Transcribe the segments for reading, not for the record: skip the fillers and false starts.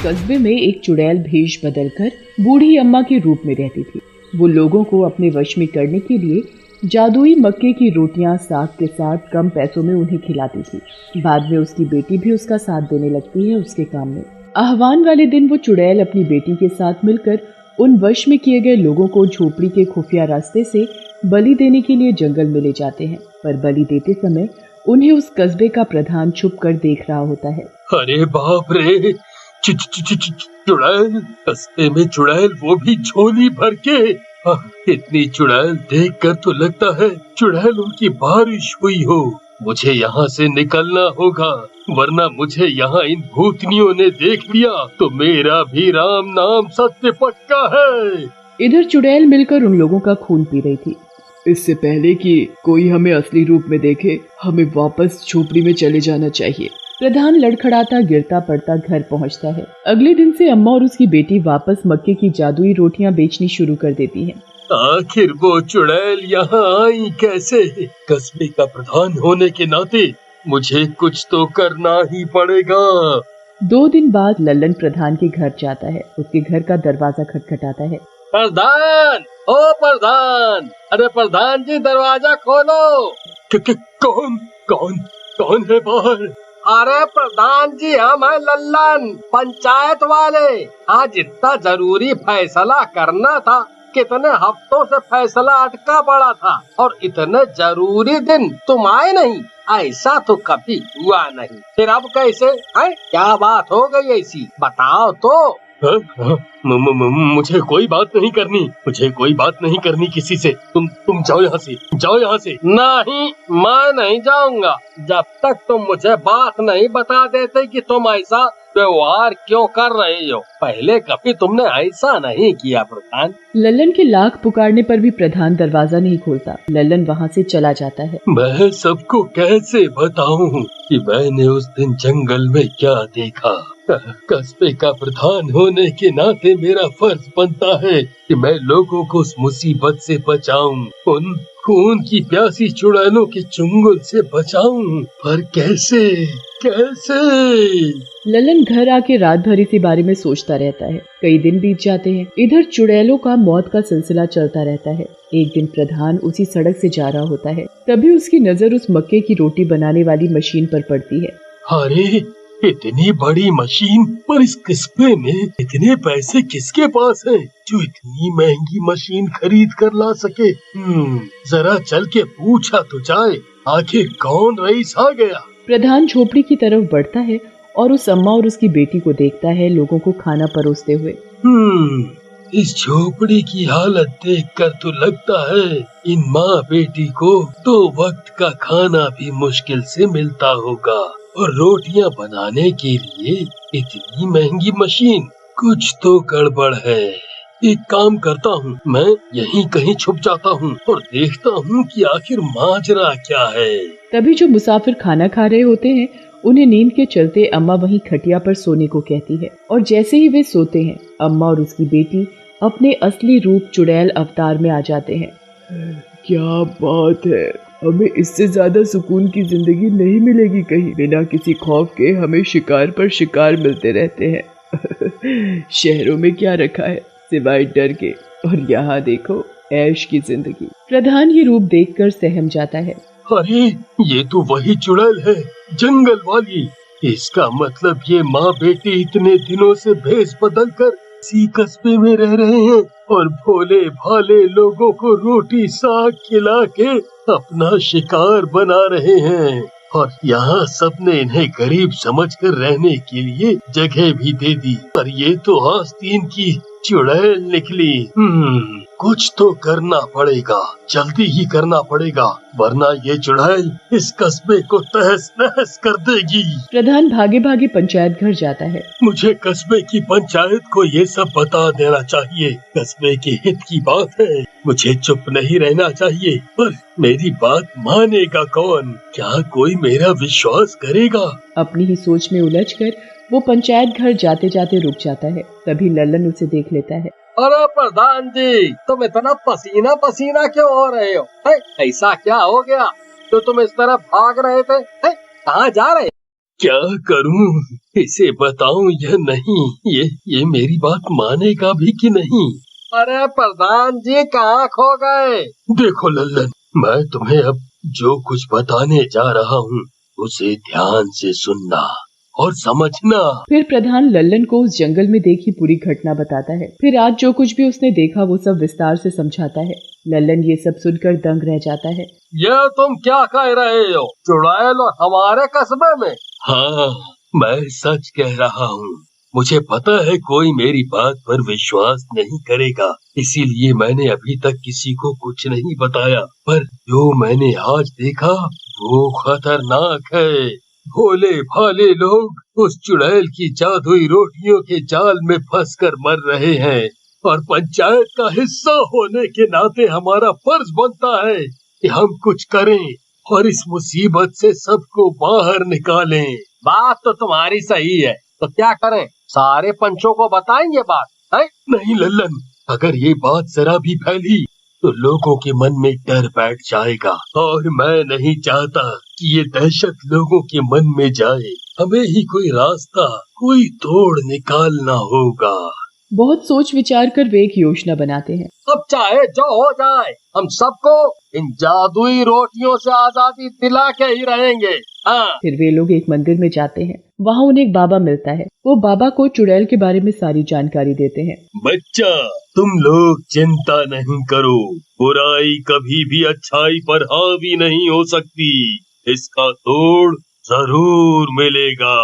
कस्बे में एक चुड़ैल भेष बदलकर बूढ़ी अम्मा के रूप में रहती थी। वो लोगों को अपने वश में करने के लिए जादुई मक्के की रोटियां साग के साथ कम पैसों में उन्हें खिलाती थी। बाद में उसकी बेटी भी उसका साथ देने लगती है उसके काम में। आह्वान वाले दिन वो चुड़ैल अपनी बेटी के साथ मिलकर उन वश में किए गए लोगों को झोपड़ी के खुफिया रास्ते से बलि देने के लिए जंगल में ले जाते हैं। पर बलि देते समय उन्हें उस कस्बे का प्रधान छुप कर देख रहा होता है। अरे बाप रे, चुड़ैल, कस्बे में चुड़ैल, वो भी झोली भर के। इतनी चुड़ैल देखकर तो लगता है चुड़ैलों की बारिश हुई हो। मुझे यहाँ से निकलना होगा, वरना मुझे यहाँ इन भूतनियों ने देख लिया तो मेरा भी राम नाम सत्य पक्का है। इधर चुड़ैल मिलकर उन लोगों का खून पी रही थी। इससे पहले कि कोई हमें असली रूप में देखे, हमें वापस झोपड़ी में चले जाना चाहिए। प्रधान लड़खड़ाता गिरता पड़ता घर पहुंचता है। अगले दिन से अम्मा और उसकी बेटी वापस मक्के की जादुई रोटियां बेचनी शुरू कर देती हैं। आखिर वो चुड़ैल यहाँ आई कैसे? कस्बे का प्रधान होने के नाते मुझे कुछ तो करना ही पड़ेगा। 2 दिन बाद लल्लन प्रधान के घर जाता है। उसके घर का दरवाजा खटखटाता है। प्रधान, ओ प्रधान, अरे प्रधान जी दरवाजा खोलो। कौन कौन कौन है बाहर? अरे प्रधान जी, हम हैं लल्लन, पंचायत वाले। आज इतना जरूरी फैसला करना था, कितने हफ्तों से फैसला अटका पड़ा था और इतने जरूरी दिन तुम आए नहीं। ऐसा तो कभी हुआ नहीं, फिर अब कैसे है? क्या बात हो गई ऐसी, बताओ तो। मुझे कोई बात नहीं करनी, मुझे कोई बात नहीं करनी किसी से। तुम जाओ यहाँ से, जाओ यहाँ से। नहीं, मैं नहीं जाऊंगा जब तक तुम मुझे बात नहीं बता देते कि तुम ऐसा व्यवहार क्यों कर रहे हो। पहले कभी तुमने ऐसा नहीं किया प्रधान। लल्लन के लाख पुकारने पर भी प्रधान दरवाजा नहीं खोलता। लल्लन वहाँ से चला जाता है। मैं सबको कैसे बताऊं कि मैंने उस दिन जंगल में क्या देखा? कस्बे का प्रधान होने के नाते मेरा फर्ज बनता है कि मैं लोगों को उस मुसीबत से बचाऊं, उन खून की प्यासी चुड़ैलों के चुंगल से बचाऊं। पर कैसे कैसे? लल्लन घर आके रात भर इसी बारे में सोचता रहता है। कई दिन बीत जाते हैं। इधर चुड़ैलों का मौत का सिलसिला चलता रहता है। एक दिन प्रधान उसी सड़क से जा रहा होता है, तभी उसकी नजर उस मक्के की रोटी बनाने वाली मशीन पर पड़ती है। अरे, इतनी बड़ी मशीन, पर इस कस्बे में इतने पैसे किसके पास हैं जो इतनी महंगी मशीन खरीद कर ला सके? जरा चल के पूछा तो जाए, आखिर कौन रईस आ गया। प्रधान झोपड़ी की तरफ बढ़ता है और उस अम्मा और उसकी बेटी को देखता है लोगों को खाना परोसते हुए। इस झोपड़ी की हालत देखकर तो लगता है इन माँ बेटी को 2 वक्त का खाना भी मुश्किल से मिलता होगा, और रोटियां बनाने के लिए इतनी महंगी मशीन। कुछ तो गड़बड़ है। एक काम करता हूँ, मैं यहीं कहीं छुप जाता हूँ और देखता हूँ कि आखिर माजरा क्या है। तभी जो मुसाफिर खाना खा रहे होते हैं, उन्हें नींद के चलते अम्मा वहीं खटिया पर सोने को कहती है। और जैसे ही वे सोते हैं, अम्मा और उसकी बेटी अपने असली रूप चुड़ैल अवतार में आ जाते हैं। क्या बात है, हमें इससे ज्यादा सुकून की जिंदगी नहीं मिलेगी कहीं। बिना किसी खौफ के हमें शिकार पर शिकार मिलते रहते हैं। शहरों में क्या रखा है सिवाय डर के, और यहाँ देखो ऐश की जिंदगी। प्रधान ये रूप देखकर सहम जाता है। अरे, ये तो वही चुड़ैल है, जंगल वाली। इसका मतलब ये माँ बेटी इतने दिनों से भेष बदल कर इसी कस्बे में रह रहे हैं और भोले भाले लोगों को रोटी साग खिला के अपना शिकार बना रहे हैं। और यहाँ सबने इन्हें गरीब समझकर रहने के लिए जगह भी दे दी। पर ये तो आस्तीन की चुड़ैल निकली। कुछ तो करना पड़ेगा, जल्दी ही करना पड़ेगा, वरना ये चुड़ैल इस कस्बे को तहस नहस कर देगी। प्रधान भागे भागे पंचायत घर जाता है। मुझे कस्बे की पंचायत को ये सब बता देना चाहिए। कस्बे के हित की बात है, मुझे चुप नहीं रहना चाहिए। पर मेरी बात मानेगा कौन? क्या कोई मेरा विश्वास करेगा? अपनी ही सोच में उलझकर वो पंचायत घर जाते जाते रुक जाता है। तभी लल्लन उसे देख लेता है। अरे प्रधान जी, तुम इतना पसीना पसीना क्यों हो रहे हो? ऐसा क्या हो गया तो तुम इस तरह भाग रहे थे? कहाँ जा रहे? क्या करूं, इसे बताऊं या नहीं? ये मेरी बात मानेगा भी कि नहीं? अरे प्रधान जी कहाँ खो गए? देखो लल्लन, मैं तुम्हें अब जो कुछ बताने जा रहा हूँ उसे ध्यान से सुनना और समझना। फिर प्रधान लल्लन को उस जंगल में देखी पूरी घटना बताता है। फिर आज जो कुछ भी उसने देखा वो सब विस्तार से समझाता है। लल्लन ये सब सुनकर दंग रह जाता है। ये तुम क्या कह रहे हो? चुड़ैल और हमारे कस्बे में? हाँ, मैं सच कह रहा हूँ। मुझे पता है कोई मेरी बात पर विश्वास नहीं करेगा, इसीलिए मैंने अभी तक किसी को कुछ नहीं बताया। पर जो मैंने आज देखा वो खतरनाक है। भोले भाले लोग उस चुड़ैल की जादुई रोटियों के जाल में फंसकर मर रहे हैं और पंचायत का हिस्सा होने के नाते हमारा फर्ज बनता है कि हम कुछ करें और इस मुसीबत से सबको बाहर निकालें। बात तो तुम्हारी सही है, तो क्या करें? सारे पंचों को बताएंगे बात है? नहीं लल्लन, अगर ये बात जरा भी फैली तो लोगों के मन में डर बैठ जाएगा और मैं नहीं चाहता कि ये दहशत लोगों के मन में जाए। हमें ही कोई रास्ता, कोई तोड़ निकालना होगा। बहुत सोच विचार कर वे एक योजना बनाते हैं। अब चाहे जो हो जाए, हम सबको इन जादुई रोटियों से आजादी दिला के ही रहेंगे। हाँ। फिर वे लोग एक मंदिर में जाते हैं। वहाँ उन्हें एक बाबा मिलता है। वो बाबा को चुड़ैल के बारे में सारी जानकारी देते हैं। बच्चा, तुम लोग चिंता नहीं करो, बुराई कभी भी अच्छाई पर हावी नहीं हो सकती। इसका तोड़ जरूर मिलेगा।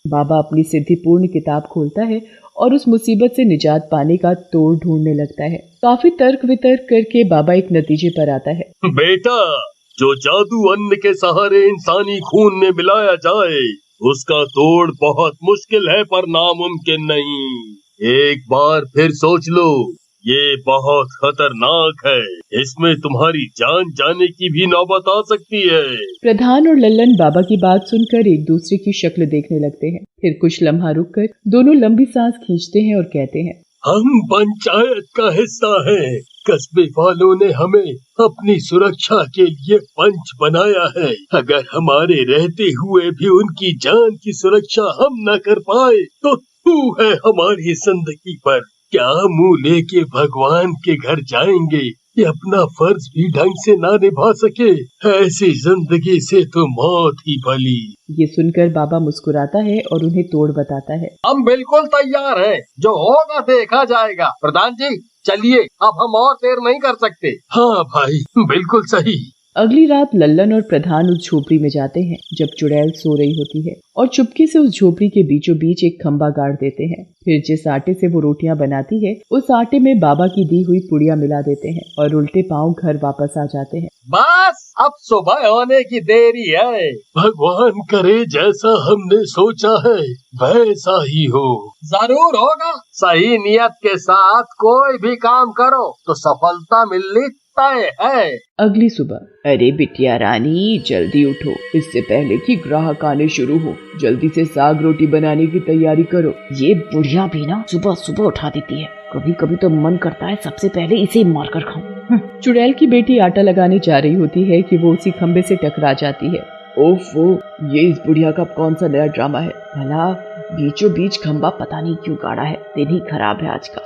बाबा अपनी सिद्धिपूर्ण किताब खोलता है और उस मुसीबत से निजात पाने का तोड़ ढूंढने लगता है। काफी तर्क वितर्क करके बाबा एक नतीजे पर आता है। बेटा, जो जादू अन्न के सहारे इंसानी खून में मिलाया जाए उसका तोड़ बहुत मुश्किल है पर नामुमकिन नहीं। एक बार फिर सोच लो, ये बहुत खतरनाक है। इसमें तुम्हारी जान जाने की भी नौबत आ सकती है। प्रधान और लल्लन बाबा की बात सुनकर एक दूसरे की शक्ल देखने लगते हैं। फिर कुछ लम्हा रुककर दोनों लंबी सांस खींचते हैं और कहते हैं, हम पंचायत का हिस्सा हैं। कस्बे वालों ने हमें अपनी सुरक्षा के लिए पंच बनाया है। अगर हमारे रहते हुए भी उनकी जान की सुरक्षा हम न कर पाए तो तू है हमारी जिंदगी पर। क्या मुंह लेके भगवान के घर जाएंगे कि अपना फर्ज भी ढंग से ना निभा सके? ऐसी जिंदगी से तो मौत ही भली। ये सुनकर बाबा मुस्कुराता है और उन्हें तोड़ बताता है। हम बिल्कुल तैयार हैं, जो होगा देखा जाएगा। प्रधान जी चलिए, अब हम और देर नहीं कर सकते। हाँ भाई, बिल्कुल सही। अगली रात लल्लन और प्रधान उस झोपड़ी में जाते हैं जब चुड़ैल सो रही होती है और चुपके से उस झोपड़ी के बीचों बीच एक खंबा गाड़ देते हैं। फिर जिस आटे से वो रोटियां बनाती है उस आटे में बाबा की दी हुई पुड़िया मिला देते हैं और उल्टे पांव घर वापस आ जाते हैं। बस अब सुबह होने की देरी है। भगवान करे जैसा हमने सोचा है वैसा ही हो। जरूर होगा। सही नियत के साथ कोई भी काम करो तो सफलता मिलनी तय है। अगली सुबह, अरे बिटिया रानी जल्दी उठो, इससे पहले कि ग्राहक आने शुरू हो। जल्दी से साग रोटी बनाने की तैयारी करो। ये बुढ़िया भी ना सुबह सुबह उठा देती है। कभी कभी तो मन करता है सबसे पहले इसे मार कर खाऊं। चुड़ैल की बेटी आटा लगाने जा रही होती है कि वो उसी खंबे से टकरा जाती है। ओफो, ये इस बुढ़िया का कौन सा नया ड्रामा है? भला बीचों बीच खंबा पता नहीं क्यों गाड़ा है। दिन ही खराब है आज का।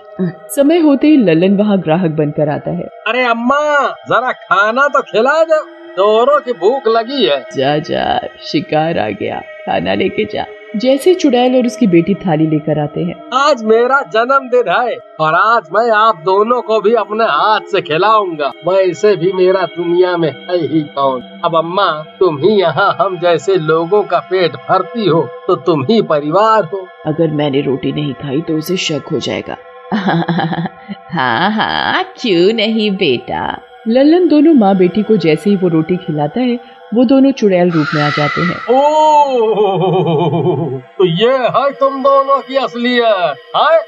समय होते ही लल्लन वहाँ ग्राहक बनकर आता है। अरे अम्मा, जरा खाना तो खिला दो, जोरों की भूख लगी है। जा जा, शिकार आ गया, खाना लेके जा। जैसे चुड़ैल और उसकी बेटी थाली लेकर आते हैं। आज मेरा जन्मदिन है और आज मैं आप दोनों को भी अपने हाथ से खिलाऊंगा। वैसे भी मेरा दुनिया में है ही कौन। अब अम्मा, तुम ही यहाँ हम जैसे लोगों का पेट भरती हो तो तुम ही परिवार हो। अगर मैंने रोटी नहीं खाई तो उसे शक हो जाएगा। हाँ हाँ, क्यों नहीं बेटा। लल्लन दोनों माँ बेटी को जैसे ही वो रोटी खिलाता है वो दोनों चुड़ैल रूप में आ जाते हैं। ओह, तो ये है तुम दोनों की असलियत है?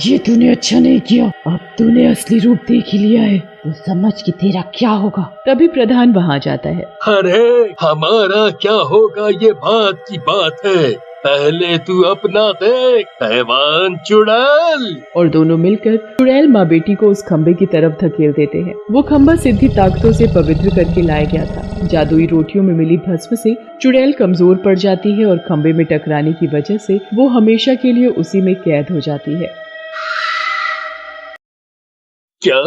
ये तूने अच्छा नहीं किया। अब तूने असली रूप देख ही लिया है तो समझ कि तेरा क्या होगा। तभी प्रधान वहाँ जाता है। अरे हमारा क्या होगा ये बात की बात है। पहले तू अपना देख हैवान चुड़ैल। और दोनों मिलकर चुड़ैल माँ बेटी को उस खंबे की तरफ धकेल देते हैं। वो खंबा सिद्धि ताकतों से पवित्र करके लाया गया था। जादुई रोटियों में मिली भस्म से चुड़ैल कमजोर पड़ जाती है और खंबे में टकराने की वजह से वो हमेशा के लिए उसी में कैद हो जाती है। क्या